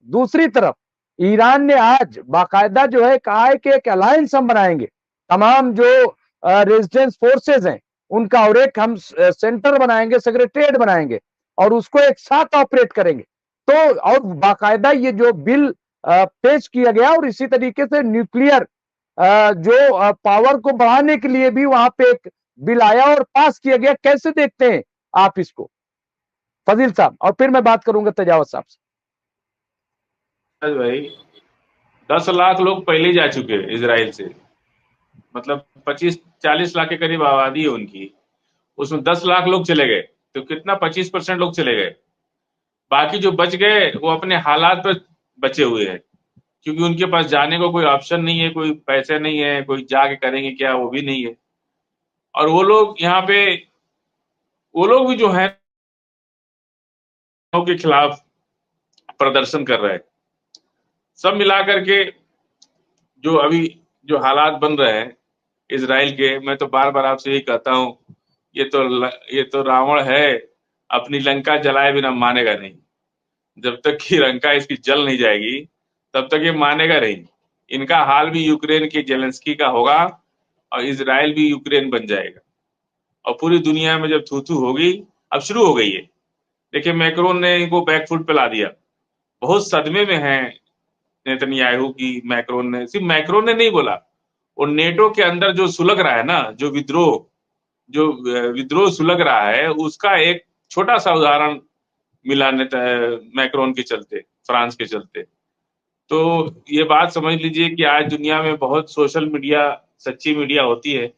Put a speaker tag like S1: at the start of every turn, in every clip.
S1: दूसरी तरफ ईरान ने आज बाकायदा जो है कहा है कि एक अलायंस हम बनाएंगे, तमाम जो रेजिस्टेंस फोर्सेज हैं उनका, और एक हम सेंटर बनाएंगे, सेक्रेटेरिएट बनाएंगे और उसको एक साथ ऑपरेट करेंगे। तो और बाकायदा ये जो बिल पेश किया गया, और इसी तरीके से न्यूक्लियर जो पावर को बढ़ाने के लिए भी वहां पे एक बिल आया और पास किया गया। कैसे देखते हैं आप इसको फजील साहब, और फिर मैं बात करूंगा तजावत साहब से।
S2: भाई 10 लाख लोग पहले जा चुके हैं इसराइल से, मतलब 25-40 लाख के करीब आबादी है उनकी, उसमें 10 लाख लोग चले गए, तो कितना 25% लोग चले गए। बाकी जो बच गए वो अपने हालात पर बचे हुए हैं, क्योंकि उनके पास जाने को कोई ऑप्शन नहीं है, कोई पैसे नहीं है, कोई जाके करेंगे क्या वो भी नहीं है। और वो लोग यहाँ पे, वो लोग भी जो है के खिलाफ प्रदर्शन कर रहे हैं। सब मिलाकर के जो अभी जो हालात बन रहे हैं इसराइल के, मैं तो बार बार आपसे यही कहता हूँ, ये तो रावण है, अपनी लंका जलाए बिना मानेगा नहीं। जब तक कि लंका इसकी जल नहीं जाएगी तब तक ये मानेगा नहीं। इनका हाल भी यूक्रेन के जेलेंस्की का होगा और इसराइल भी यूक्रेन बन जाएगा, और पूरी दुनिया में जब थू थू होगी, अब शुरू हो गई है। देखिए मैक्रोन ने इनको बैकफुट पे ला दिया, बहुत सदमे में है नेतन्याहू की। मैक्रोन ने, सिर्फ मैक्रोन ने नहीं बोला, वो नेटो के अंदर जो सुलग रहा है ना, जो विद्रोह सुलग रहा है, उसका एक छोटा सा उदाहरण मिला मैक्रोन के चलते, फ्रांस के चलते। तो ये बात समझ लीजिए कि आज दुनिया में बहुत सोशल मीडिया, सच्ची मीडिया होती है,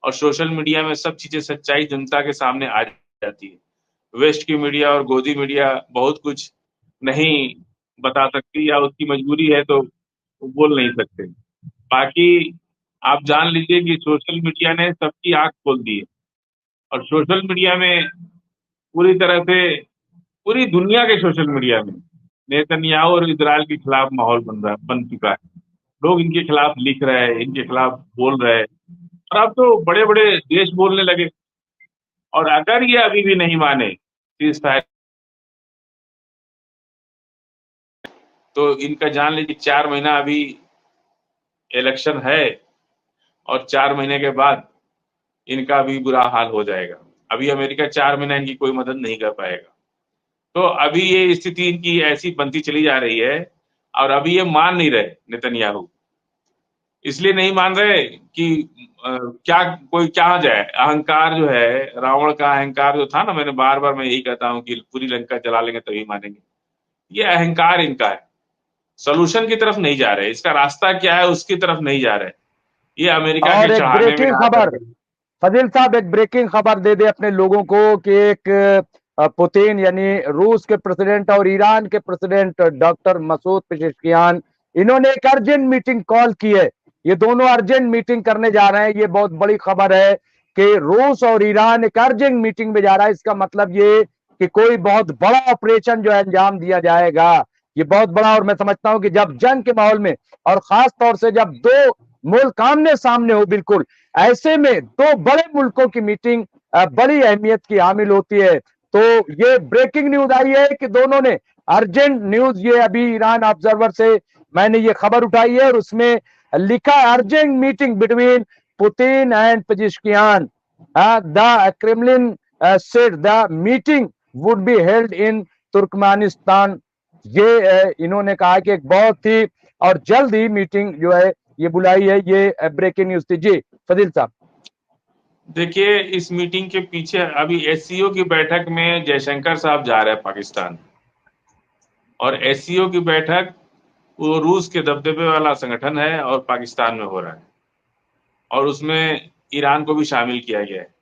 S2: और सोशल मीडिया में सब चीजें सच्चाई जनता के सामने आ जाती है। वेस्ट की मीडिया और गोदी मीडिया बहुत कुछ नहीं बता सकती, या उसकी मजबूरी है तो वो बोल नहीं सकते। बाकी आप जान लीजिए कि सोशल मीडिया ने सबकी आंख खोल दी है, और सोशल मीडिया में पूरी तरह से, पूरी दुनिया के सोशल मीडिया में नेतन्याहू और इजराइल के खिलाफ माहौल बन चुका है। लोग इनके खिलाफ लिख रहे हैं, इनके खिलाफ बोल रहे हैं, और अब तो बड़े बड़े देश बोलने लगे। और अगर ये अभी भी नहीं माने सीज फायर, तो इनका जान लीजिए 4 महीना अभी इलेक्शन है, और 4 महीने के बाद इनका भी बुरा हाल हो जाएगा। अभी अमेरिका 4 महीना इनकी कोई मदद नहीं कर पाएगा। तो अभी ये स्थिति इनकी ऐसी बनती चली जा रही है, और अभी ये मान नहीं रहे नेतन्याहू। इसलिए नहीं मान रहे कि क्या कोई क्या जाए। अहंकार जो है, रावण का अहंकार जो था ना, मैंने बार बार मैं यही कहता हूँ कि पूरी लंका जला लेंगे तभी मानेंगे। ये अहंकार इनका है, सोल्यूशन की तरफ नहीं जा रहे, इसका रास्ता क्या है उसकी तरफ नहीं जा रहे, ये अमेरिका के
S1: और एक
S2: चढ़ाने में
S1: ब्रेकिंग
S2: आकर
S1: खबर,
S2: के।
S1: फजील साहब एक ब्रेकिंग खबर दे दे अपने लोगों को कि एक पुतिन यानी रूस के प्रेसिडेंट और ईरान के प्रेसिडेंट डॉक्टर मसूद पेजेश्कियान, इन्होंने एक अर्जेंट मीटिंग कॉल की है। ये दोनों अर्जेंट मीटिंग करने जा रहे हैं। ये बहुत बड़ी खबर है कि रूस और ईरान एक अर्जेंट मीटिंग में जा रहा है। इसका मतलब ये कि कोई बहुत बड़ा ऑपरेशन जो है अंजाम दिया जाएगा। ये बहुत बड़ा, और मैं समझता हूं कि जब जंग के माहौल में, और खास तौर से जब दो मुल्क आमने सामने हो, बिल्कुल ऐसे में दो बड़े मुल्कों की मीटिंग बड़ी अहमियत की हामिल होती है। तो ये ब्रेकिंग न्यूज आई है कि दोनों ने अर्जेंट न्यूज, ये अभी ईरान ऑब्जर्वर से मैंने ये खबर उठाई है, और उसमें लिखा urgent meeting between Putin and Pezeshkian. The Kremlin said the meeting would be held in Turkmenistan. ये इन्होंने कहा कि एक बहुत ही और जल्द ही मीटिंग जो है ये बुलाई है। ये ब्रेकिंग न्यूज थी जी फजील साहब।
S2: देखिए इस मीटिंग के पीछे अभी एससीओ की बैठक में जयशंकर साहब जा रहे हैं पाकिस्तान, और एससीओ की बैठक वो रूस के दबदबे वाला संगठन है और पाकिस्तान में हो रहा है, और उसमें ईरान को भी शामिल किया गया है।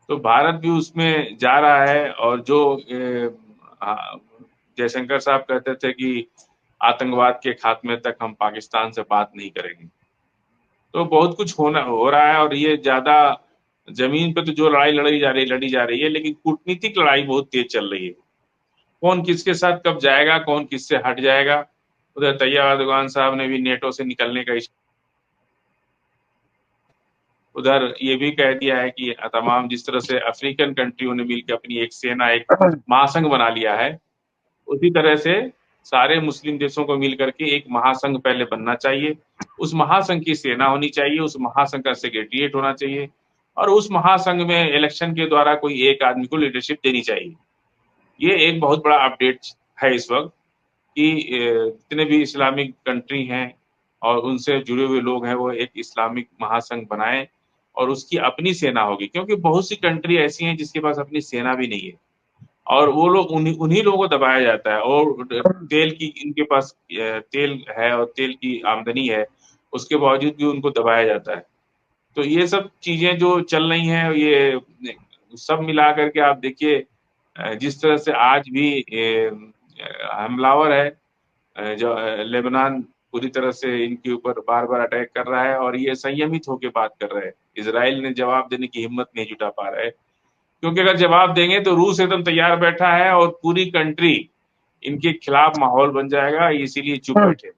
S2: तो भारत भी उसमें जा रहा है, और जो जयशंकर साहब कहते थे कि आतंकवाद के खात्मे तक हम पाकिस्तान से बात नहीं करेंगे। तो बहुत कुछ हो रहा है, और ये ज्यादा जमीन पे तो जो लड़ाई लड़ी जा रही है, लेकिन कूटनीतिक लड़ाई बहुत तेज चल रही है। कौन किसके साथ कब जाएगा, कौन किससे हट जाएगा। उधर तैयब अर्दोगान साहब ने भी नेटो से निकलने का, उधर ये भी कह दिया है कि तमाम जिस तरह से अफ्रीकन कंट्रियों ने मिलकर अपनी एक सेना, एक महासंघ बना लिया है, उसी तरह से सारे मुस्लिम देशों को मिल करके एक महासंघ पहले बनना चाहिए, उस महासंघ की सेना होनी चाहिए, उस महासंघ का सेक्रेटरिएट होना चाहिए और उस महासंघ में इलेक्शन के द्वारा कोई एक आदमी को लीडरशिप देनी चाहिए। ये एक बहुत बड़ा अपडेट है इस वक्त कि जितने भी इस्लामिक कंट्री हैं और उनसे जुड़े हुए लोग हैं वो एक इस्लामिक महासंघ बनाएं और उसकी अपनी सेना होगी, क्योंकि बहुत सी कंट्री ऐसी हैं जिसके पास अपनी सेना भी नहीं है और वो लोग उन्हीं लोगों को दबाया जाता है और तेल की इनके पास तेल है और तेल की आमदनी है, उसके बावजूद भी उनको दबाया जाता है। तो ये सब चीजें जो चल रही हैं ये सब मिला करके आप देखिए जिस तरह से आज भी हमलावर है जो लेबनान पूरी तरह से इनके ऊपर बार बार अटैक कर रहा है और ये संयमित होकर बात कर रहे हैं। इजराइल ने जवाब देने की हिम्मत नहीं जुटा पा रहा है, क्योंकि अगर जवाब देंगे तो रूस एकदम तैयार बैठा है और पूरी कंट्री इनके खिलाफ माहौल बन जाएगा, इसीलिए चुप बैठे।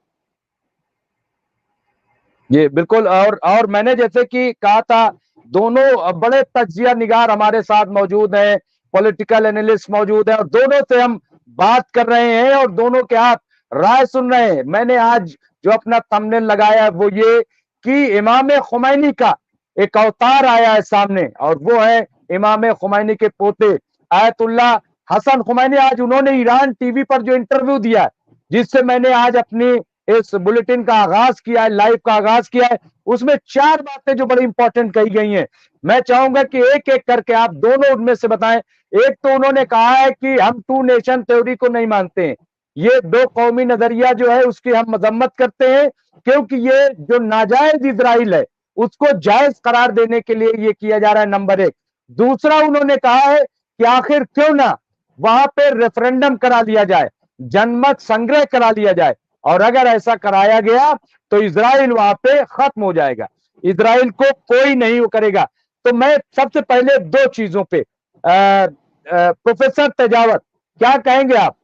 S1: जी बिल्कुल। और मैंने जैसे कि कहा था, दोनों बड़े तजिया निगार हमारे साथ मौजूद हैं, पॉलिटिकल एनालिस्ट मौजूद है और दोनों से हम बात कर रहे हैं और दोनों के आप राय सुन रहे हैं। मैंने आज जो अपना थंबनेल लगाया वो ये कि इमाम खुमैनी का एक अवतार आया है सामने और वो है इमाम खुमैनी के पोते आयतुल्लाह हसन खुमैनी। आज उन्होंने ईरान टीवी पर जो इंटरव्यू दिया है, जिससे मैंने आज अपनी इस बुलेटिन का आगाज किया है, लाइव का आगाज किया है, उसमें 4 बातें जो बड़ी इंपॉर्टेंट कही गई हैं। मैं चाहूंगा कि एक एक करके आप दोनों उनमें से बताएं। एक तो उन्होंने कहा है कि हम 2 नेशन थ्योरी को नहीं मानते हैं, ये 2 कौमी नजरिया जो है उसकी हम मजम्मत करते हैं, क्योंकि ये जो नाजायज इजराइल है उसको जायज करार देने के लिए ये किया जा रहा है, नंबर 1। दूसरा उन्होंने कहा है कि आखिर क्यों ना वहां पे रेफरेंडम करा लिया जाए, जनमत संग्रह करा लिया जाए और अगर ऐसा कराया गया तो इजराइल वहां पे खत्म हो जाएगा, इजराइल को कोई नहीं वो करेगा। तो मैं सबसे पहले 2 चीजों पे प्रोफेसर तेजावत क्या कहेंगे आप?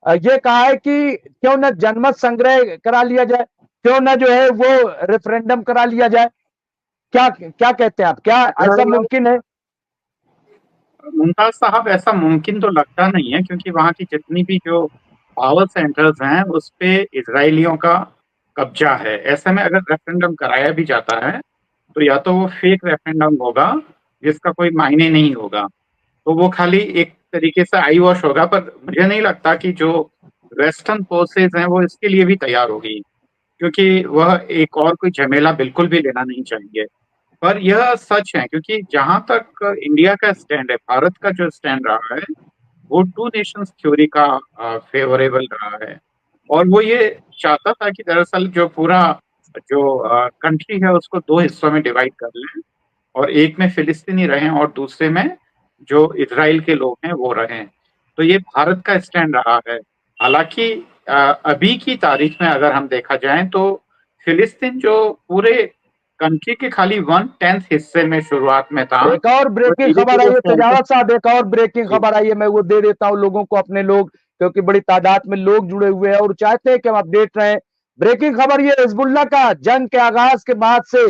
S1: ये कहा है कि क्यों ना जनमत संग्रह करा लिया जाए, क्यों ना जो है वो रेफरेंडम करा लिया जाए, क्या क्या कहते हैं आप, क्या ऐसा मुमकिन है?
S3: मुमताज साहब, ऐसा मुमकिन तो लगता नहीं है, क्योंकि वहाँ की जितनी भी जो पावर सेंटर्स हैं उस पे इजरायलियों का कब्जा है। ऐसे में अगर रेफरेंडम कराया भी जाता है तो या तो वो फेक रेफरेंडम होगा जिसका कोई मायने नहीं होगा, तो वो खाली एक तरीके से आई वॉश होगा। पर मुझे नहीं लगता कि जो वेस्टर्न फोर्सेज हैं वो इसके लिए भी तैयार होगी, क्योंकि वह एक और कोई झमेला बिल्कुल भी लेना नहीं चाहिए। पर यह सच है, क्योंकि जहां तक इंडिया का स्टैंड है, भारत का जो स्टैंड रहा है वो 2 नेशंस थ्योरी का फेवरेबल रहा है और वो ये चाहता था कि दरअसल जो पूरा जो कंट्री है उसको 2 हिस्सों में डिवाइड कर लें और एक में फिलिस्तीनी रहें और दूसरे में जो इजराइल के लोग हैं वो रहें। तो ये भारत का स्टैंड रहा है। हालांकि अभी की तारीख में अगर हम देखा जाए तो फिलिस्तीन जो पूरे कंट्री के खाली 1/10 हिस्से में शुरुआत में था।
S1: एक और ब्रेकिंग खबर आई है तेजावत साहब, एक और ब्रेकिंग खबर आई है, मैं वो दे देता हूं लोगों को, अपने लोग क्योंकि बड़ी तादाद में लोग जुड़े हुए हैं और चाहते हैं कि हम अपडेट रहें। ब्रेकिंग खबर ये, हिजबुल्लाह का जंग के आगाज के बाद से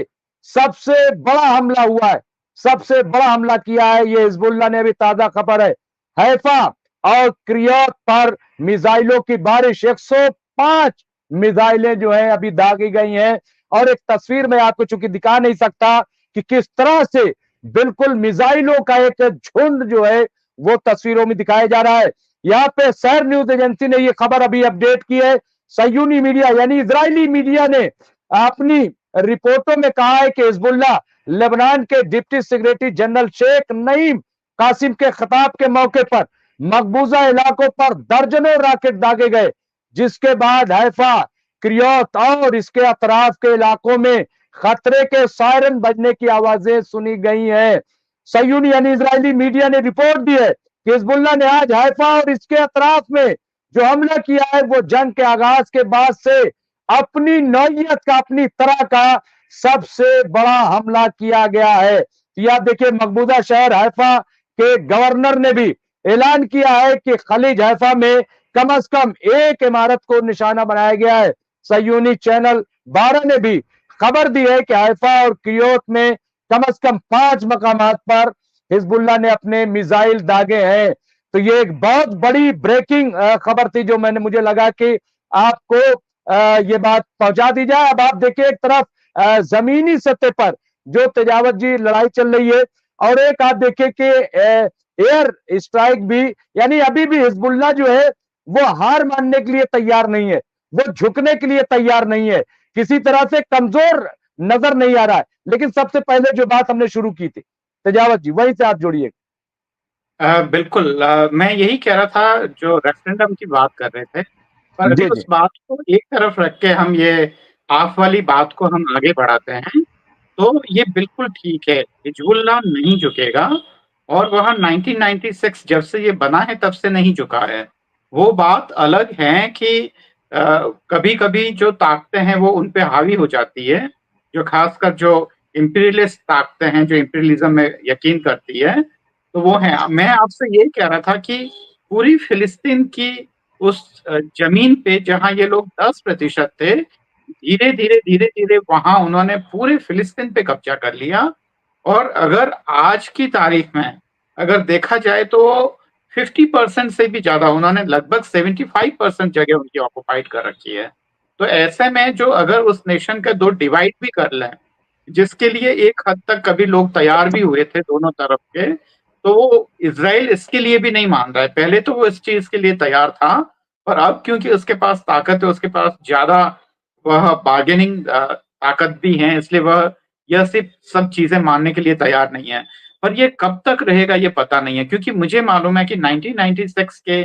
S1: सबसे बड़ा हमला हुआ है, सबसे बड़ा हमला किया है ये हिजबुल्लाह ने। अभी ताजा खबर है, हैफा और क्रियत पर मिसाइलों की बारिश, 105 मिसाइलें जो है अभी दागी गई हैं और एक तस्वीर में आपको चूंकि दिखा नहीं सकता कि किस तरह से बिल्कुल मिसाइलों का एक झुंड जो है वो तस्वीरों में दिखाया जा रहा है। यहाँ पे सैर न्यूज एजेंसी ने ये खबर अभी अपडेट की है। सयूनी मीडिया यानी इजरायली मीडिया ने अपनी रिपोर्टों में कहा है कि हिजबुल्लाह लेबनान के deputy secretary general Sheikh Naim Qassem के खिताब के मौके पर मकबूजा इलाकों पर दर्जनों रॉकेट दागे गए, जिसके बाद हैफा, क्रियोत और इसके अतराफ के इलाकों में खतरे के सायरन बजने की आवाजें सुनी गई हैं। सयूनी यानी इजरायली मीडिया ने रिपोर्ट दी है कि हिजबुल्लाह ने आज हैफा और इसके अतराफ में जो हमला किया है वो जंग के आगाज के बाद से अपनी नौयत का, अपनी तरह का सबसे बड़ा हमला किया गया है। तो आप देखिए, मकबूजा शहर हैफा के गवर्नर ने भी ऐलान किया है कि खलीज हैफा में कम से कम एक इमारत को निशाना बनाया गया है। सयूनी चैनल 12 ने भी खबर दी है कि हैफा और क्रियोत में कम से कम 5 मकामात पर हिजबुल्लाह ने अपने मिसाइल दागे हैं। तो ये एक बहुत बड़ी ब्रेकिंग खबर थी जो मुझे लगा कि आपको ये बात पहुंचा दी जाए। अब आप देखिए, एक तरफ जमीनी सतह पर जो तेजावत जी लड़ाई चल रही है, और एक आप देखिए कि एयर स्ट्राइक भी, यानी अभी भी हिजबुल्लाह जो है वो हार मानने के लिए तैयार नहीं है, वो झुकने के लिए तैयार नहीं है, किसी तरह से कमजोर नजर नहीं आ रहा है। लेकिन सबसे पहले जो बात हमने शुरू की थी, तेजावत जी वहीं से आप जोड़िए।
S3: बिल्कुल, मैं यही कह रहा था, जो रेफरेंडम की बात कर रहे थे, पर अभी
S1: जी जी
S3: उस बात को एक तरफ रख के हम ये आप वाली बात को हम आगे बढ़ाते हैं, तो ये बिल्कुल ठीक है, हिजबुल्लाह नहीं झुकेगा, और वह 1996 जब से ये बना है तब से नहीं झुका है। वो बात अलग है कि कभी कभी जो ताकतें हैं वो उन पे हावी हो जाती है, जो खासकर जो इंपीरियलिस्ट ताकतें हैं, जो इंपीरियलिज्म में यकीन करती है, तो वो है। मैं आपसे ये कह रहा था कि पूरी फिलिस्तीन की उस जमीन पे जहां ये लोग 10% थे, धीरे धीरे धीरे धीरे वहां उन्होंने पूरे फिलिस्तीन पे कब्जा कर लिया। और अगर आज की तारीख में अगर देखा जाए तो 50% से भी ज्यादा, उन्होंने लगभग 75% जगह उनकी ऑक्युपाइड कर रखी है। तो ऐसे में जो अगर उस नेशन का दो डिवाइड भी कर लें, जिसके लिए एक हद तक कभी लोग तैयार भी हुए थे दोनों तरफ के, तो वो इजराइल इसके लिए भी नहीं मान रहा है। पहले तो वो इस चीज के लिए तैयार था, पर अब क्योंकि उसके पास ताकत है, उसके पास ज्यादा वह बार्गेनिंग ताकत भी है, इसलिए वह यह सिर्फ सब चीजें मानने के लिए तैयार नहीं है। पर ये कब तक रहेगा ये पता नहीं है, क्योंकि मुझे मालूम है कि 1996 के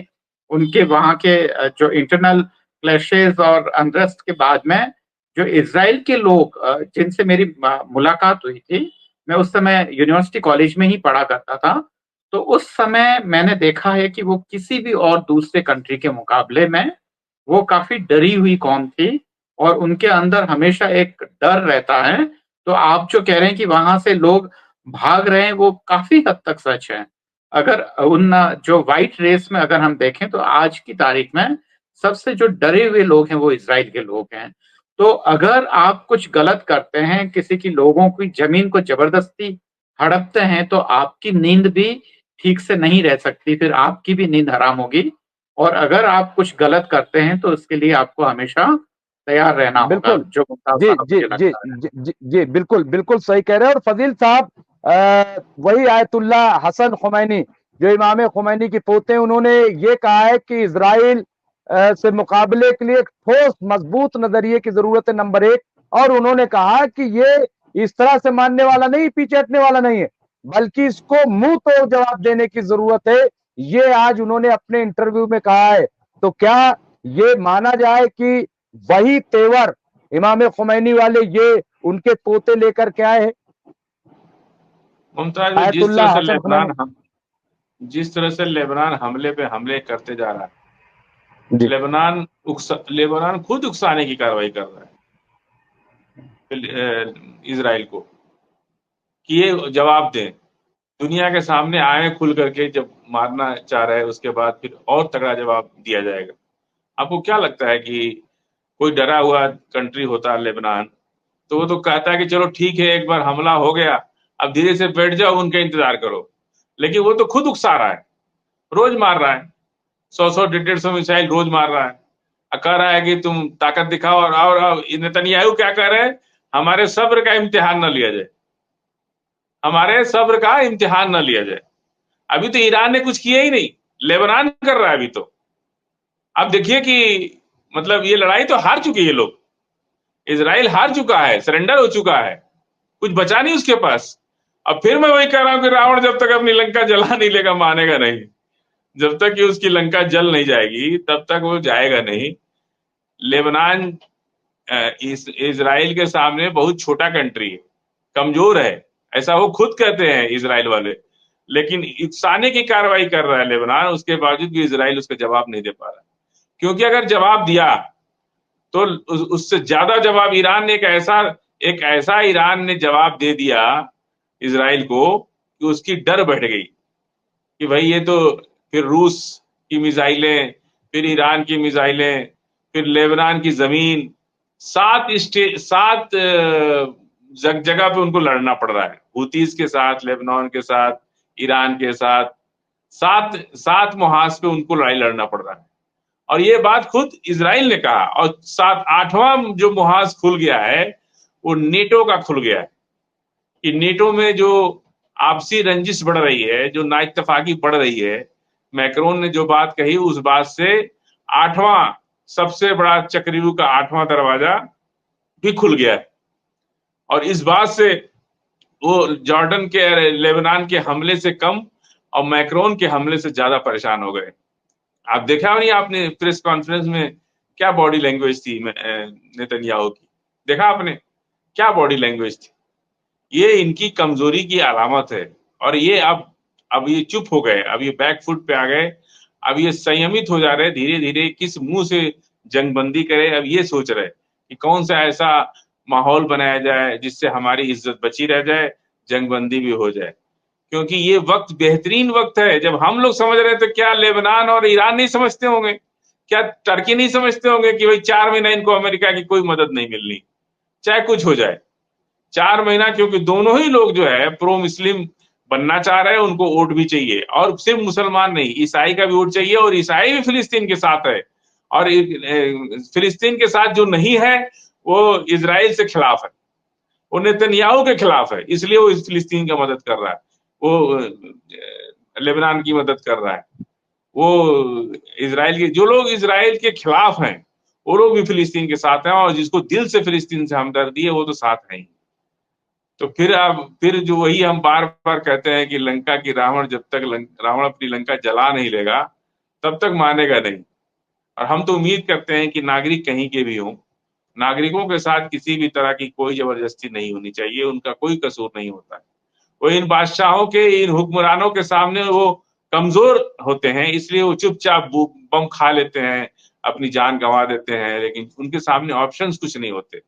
S3: उनके वहां के जो इंटरनल क्लैशेस और अनरेस्ट के बाद में जो इजराइल के लोग जिनसे मेरी मुलाकात हुई थी, मैं उस समय यूनिवर्सिटी कॉलेज में ही पढ़ा करता था, तो उस समय मैंने देखा है कि वो किसी भी और दूसरे कंट्री के मुकाबले में वो काफी डरी हुई कौम थी, और उनके अंदर हमेशा एक डर रहता है। तो आप जो कह रहे हैं कि वहां से लोग भाग रहे हैं, वो काफी हद तक सच है। अगर उन जो व्हाइट रेस में अगर हम देखें, तो आज की तारीख में सबसे जो डरे हुए लोग हैं वो इजराइल के लोग हैं। तो अगर आप कुछ गलत करते हैं, किसी की लोगों की जमीन को जबरदस्ती हड़पते हैं, तो आपकी नींद भी ठीक से नहीं रह सकती, फिर आपकी भी नींद हराम होगी। और अगर आप कुछ गलत करते हैं तो उसके लिए आपको हमेशा तैयार रहना होगा,
S1: बिल्कुल।
S3: जो मुमताज
S1: जी
S3: साहब
S1: जी
S3: मुझे
S1: जी
S3: लगता है।
S1: जी जी, जी बिल्कुल बिल्कुल सही कह रहे हैं। और फजील साहब, वही आयतुल्ला हसन खुमैनी जो इमाम खुमैनी के पोते हैं, उन्होंने ये कहा है कि इजराइल से मुकाबले के लिए एक ठोस मजबूत नजरिए की जरूरत है, नंबर एक। और उन्होंने कहा कि ये इस तरह से मानने वाला नहीं, पीछे हटने वाला नहीं है, बल्कि इसको मुंह तोड़ जवाब देने की जरूरत है। ये आज उन्होंने अपने इंटरव्यू में कहा है। तो क्या ये माना जाए कि वही तेवर इमाम खुमैनी वाले ये उनके पोते लेकर के आए हैं,
S2: मुमताज, वो
S1: आयतुल्ला हसन खुमैनी?
S2: जिस तरह से लेबनान हमले पे हमले करते जा रहा है,
S1: जी
S2: लेबनान खुद उकसाने की कार्रवाई कर रहा है इजराइल को कि ये जवाब दें, दुनिया के सामने आए खुल करके। जब मारना चाह रहे हैं उसके बाद फिर और तगड़ा जवाब दिया जाएगा। आपको क्या लगता है कि कोई डरा हुआ कंट्री होता है लेबनान, तो वो तो कहता है कि चलो ठीक है, एक बार हमला हो गया, अब धीरे से बैठ जाओ, उनका इंतजार करो। लेकिन वो तो खुद उकसा रहा है, रोज मार रहा है, 100 150 मिसाइल रोज मार रहा है, कह रहा है कि तुम ताकत दिखाओ। और नेतन्याहू क्या कह रहे हैं, हमारे सब्र का इम्तिहान न लिया जाए, हमारे सब्र का इम्तिहान न लिया जाए। अभी तो ईरान ने कुछ किया ही नहीं, लेबनान कर रहा है अभी तो। अब देखिए कि मतलब ये लड़ाई तो हार चुके ये लोग, इजराइल हार चुका है, सरेंडर हो चुका है, कुछ बचा नहीं उसके पास। अब फिर मैं वही कह रहा हूं कि रावण जब तक अपनी लंका जला नहीं लेगा मानेगा नहीं। जब तक कि उसकी लंका जल नहीं जाएगी तब तक वो जाएगा नहीं। लेबनान इजराइल के सामने बहुत छोटा कंट्री है, कमजोर है, ऐसा वो खुद कहते हैं इजराइल वाले। लेकिन इकसाने की कार्रवाई कर रहा है लेबनान, उसके बावजूद भी इजराइल उसका जवाब नहीं दे पा रहा। क्योंकि अगर जवाब दिया तो उससे ज्यादा जवाब ईरान ने एक ऐसा ईरान ने जवाब दे दिया इजराइल को कि उसकी डर बढ़ गई कि भाई ये तो फिर रूस की मिसाइलें, फिर ईरान की मिसाइलें, फिर लेबनान की जमीन, 7 जगह पे उनको लड़ना पड़ रहा है, हूतीज के साथ, लेबनान के साथ, ईरान के साथ। सात मुहाज पे उनको लड़ाई लड़ना पड़ रहा है। और ये बात खुद इजराइल ने कहा। और 8वां जो मुहाज खुल गया है वो नेटो का खुल गया है कि नेटो में जो आपसी रंजिश बढ़ रही है, जो नाइत्तेफाकी बढ़ रही है, मैक्रोन ने जो बात कही उस बात से 8वां सबसे बड़ा चक्रव्यूह का 8वां दरवाजा भी खुल गया है। और इस बात से वो जॉर्डन के, लेबनान के हमले से कम और मैक्रोन के हमले से ज्यादा परेशान हो गए। आप देखा नहीं आपने प्रेस कॉन्फ्रेंस में क्या बॉडी लैंग्वेज थी नेतन्याहू की? देखा आपने क्या बॉडी लैंग्वेज थी? ये इनकी कमजोरी की अलामत है। और ये अब ये चुप हो गए, अब ये बैक फुट पे आ गए, अब ये संयमित हो जा रहे, धीरे धीरे किस मुंह से जंगबंदी करे, अब ये सोच रहे कि कौन सा ऐसा माहौल बनाया जाए जिससे हमारी इज्जत बची रह जाए, जंगबंदी भी हो जाए। क्योंकि ये वक्त बेहतरीन वक्त है। जब हम लोग समझ रहे हैं तो क्या लेबनान और ईरान नहीं समझते होंगे? क्या टर्की नहीं समझते होंगे कि भाई 4 महीना इनको अमेरिका की कोई मदद नहीं मिलनी, चाहे कुछ हो जाए 4 महीना? क्योंकि दोनों ही लोग जो है प्रो मुस्लिम बनना चाह रहे हैं, उनको वोट भी चाहिए। और सिर्फ मुसलमान नहीं, ईसाई का भी वोट चाहिए। और ईसाई भी फिलिस्तीन के साथ है। और फिलिस्तीन के साथ जो नहीं है वो इजराइल से खिलाफ है, वो नेतन्याहू के खिलाफ है। इसलिए वो फिलिस्तीन का मदद कर रहा है, वो लेबनान की मदद कर रहा है। वो इजराइल के, जो लोग इजराइल के खिलाफ हैं वो लोग भी फिलिस्तीन के साथ हैं। और जिसको दिल से फिलिस्तीन से हमदर्दी है वो तो साथ है ही। तो फिर जो वही हम बार बार कहते हैं कि लंका की रावण, जब तक रावण अपनी लंका जला नहीं लेगा तब तक मानेगा नहीं। और हम तो उम्मीद करते हैं कि नागरिक कहीं के भी हों, नागरिकों के साथ किसी भी तरह की कोई जबरदस्ती नहीं होनी चाहिए, उनका कोई कसूर नहीं होता है। वो इन बादशाहों के, इन हुक्मरानों के सामने वो कमजोर होते हैं, इसलिए वो चुपचाप बम खा लेते हैं, अपनी जान गंवा देते हैं, लेकिन उनके सामने ऑप्शंस कुछ नहीं होते।